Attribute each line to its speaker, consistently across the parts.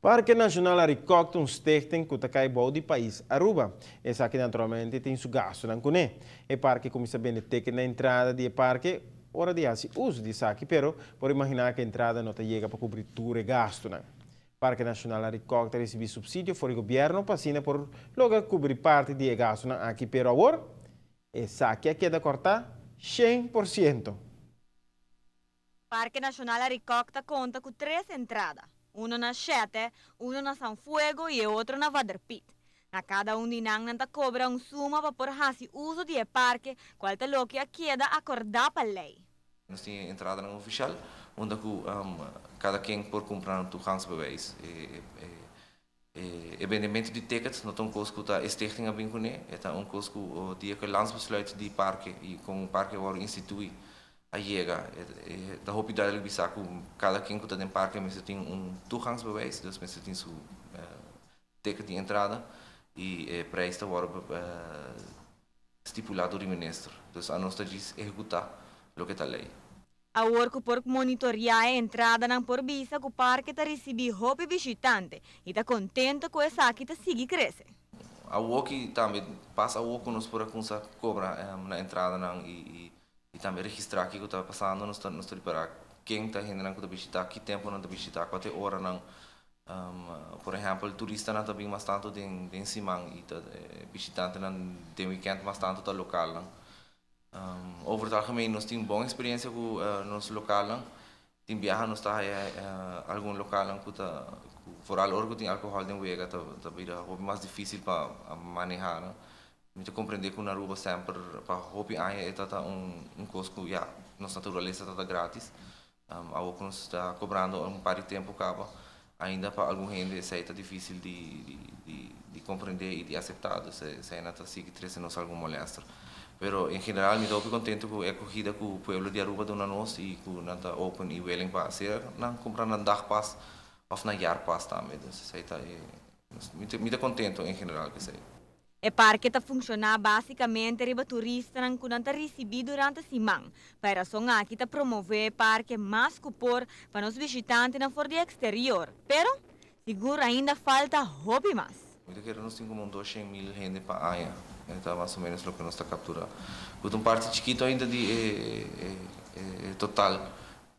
Speaker 1: Parque Nacional Aricocta um stichting que está bom do país Aruba. Essa aqui naturalmente tem seu gasto não conhe. E parque começa bem a ter na entrada do parque hora de fazer uso disso aqui, pero por imaginar que a entrada não chega para cobrir tudo e gasto não. Parque Nacional Aricocta recebe subsídio do governo para por logo cobrir parte de gasto não aqui, pero agora essa aqui queda cortar 100%.
Speaker 2: Parque Nacional Aricocta conta com 3 entradas. Uno na Chete, uno na San Fuego e outro na Vaderpit. Na cada de nang nanta cobra suma para por hasi uso de parque, qual te lo que queda acordar para lei.
Speaker 3: Nós temos entrada não oficial, onde cada quem pode comprar um toegangsbewijs. Evenemento de tickets, não tão costo da stichting a vincune, é um costo die que landsbesluit die parque e com o parque agora institui a chega. Da hoop duidelijk bisa que cada quem que está dentro do parque mas tem toegangsbewijs, dus mas tem seu ticket de entrada e prijs te worden stipulado do ministro. Dus a nós diz executar o que está lei.
Speaker 2: A work por monitorear a entrada não por visa que o parque está recebendo hope visitante e está contente com essa aqui está seguir crescer.
Speaker 3: A work também passa a work nos por a cobra na entrada não e também registrar aqui que está passando nos está para quem está indo não está visitar que tempo não está visitar quanto hora não por exemplo o turista não está bem bastante de Simão e visitante não tem weekend bastante está local não over het algemeen nós temos boa experiência com nosso local não tem viaja nós está algum local não que tá vooral orgo tem álcool de wega tá bem mais difícil para manejar não me te compreender que na Aruba sempre para hobby aí é tá custo já nossa natureza tá grátis algo que nós está cobrando par de tempo acaba ainda para algum gente é difícil de compreender e de aceitar se ainda tá sigue trazendo algum molestar pero em geral me estou contente com a acolhida que o povo de Aruba dá nós e que não está open e willing para ser não comprar na dag pass ou na jaar pass também então sei tá me estou contente em geral que sei.
Speaker 2: O parque está funcionando basicamente para turistas que não está recebido durante a semana. Para razão aqui está promover o parque mais cupor para os visitantes não for de exterior. Pero, seguro ainda falta hobby mais.
Speaker 3: Eu quero nós temos como 200.000 gente para aí. Então, mais ou menos o que nós está capturando. Com parte chiquito ainda de total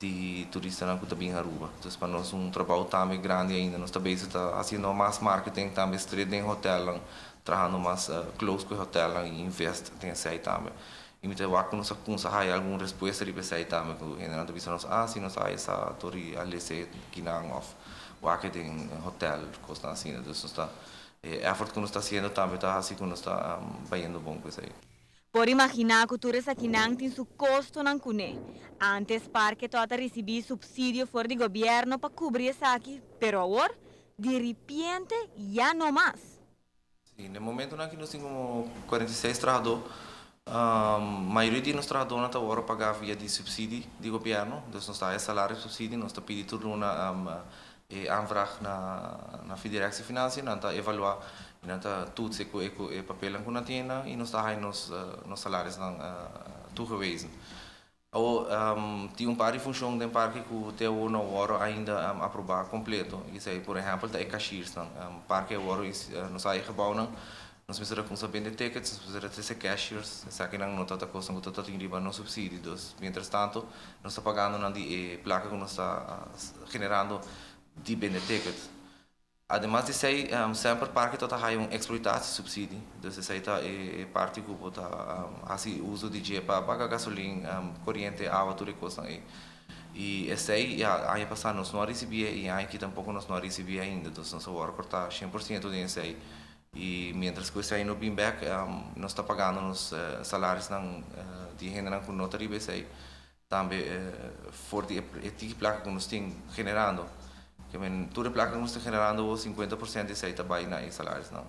Speaker 3: de turistas que está bem em Aruba. Então, para nós trabalho também grande ainda. Nós também está fazendo mais marketing, também estreito em hotel, trabalhando mais close com o hotel e invest tem essa também. E me teve que nós conseguimos alguma resposta de essa também. Que ainda não nós se nós há essa torre ali se que não off, o que tem hotel costa assim, então nós está effort que nós está fazendo também está assim que nós está bem bom com isso aí.
Speaker 2: Por imaginar que tudo isso aqui não tem seu custo não cune. Antes parque toda receber subsídio fora do governo para cobrir isso aqui, pero agora de repente já não mais.
Speaker 3: Sim, no momento aqui nós temos como 46 trabalhadores. A maioria de nós trabalhadores está agora pagar via de subsídio do governo, então nós está salário subsídio, nós está pedindo tudo uma aanvraag na Federatie Financiën, nós está evaluar, nós está tudo se o papel que nós temos e nós está aí nos salários toegewezen. Tem par de funções do parque que até agora ainda aprovar completo. Isso aí, por exemplo, é cashiers. Parque agora nós aí gebouw nós precisamos saber de tickets, nós precisamos ter cashiers. Isso aqui não está custando que está tendo no subsídio. Mientras tanto, nós está pagando na placa que nós está generando de bem de tickets. Además de ser sempre parque está aí exploitação subsídio. Então isso aí está parte que está assim uso de dinheiro para pagar gasolina, corrente, água, tudo isso aí. E esse aí aí passar nós não recebia e aí que tampouco nós não recebia ainda. Então nós agora cortar 100% desse aí. E mientras que esse aí no bem back nós está pagando nos salários de renda não com nota de aí também for de placa que nós tem generando. Que toda placa que nós está generando 50% de seita vai na salários não.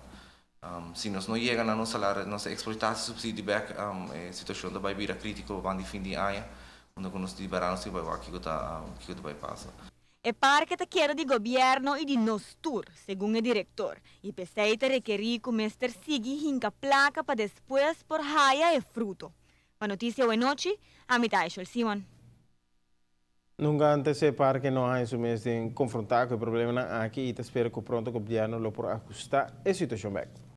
Speaker 3: Se nós não chega no salário, nossa exploitação subsídio back a situação da vai vir crítica van de fim de ano, onde nós liberamos se vai aqui que vai passar.
Speaker 2: O parque está queda de governo e de nos tour, segundo o diretor. E precisa requerir que o mestre siga hinca placa para depois por raia e fruto. Para notícia hoje noite, a mitad de Simon.
Speaker 1: Nunca antes se parque não há isso mesmo em confrontar com o problema aqui e espero que pronto o governo lo por ajustar a situação.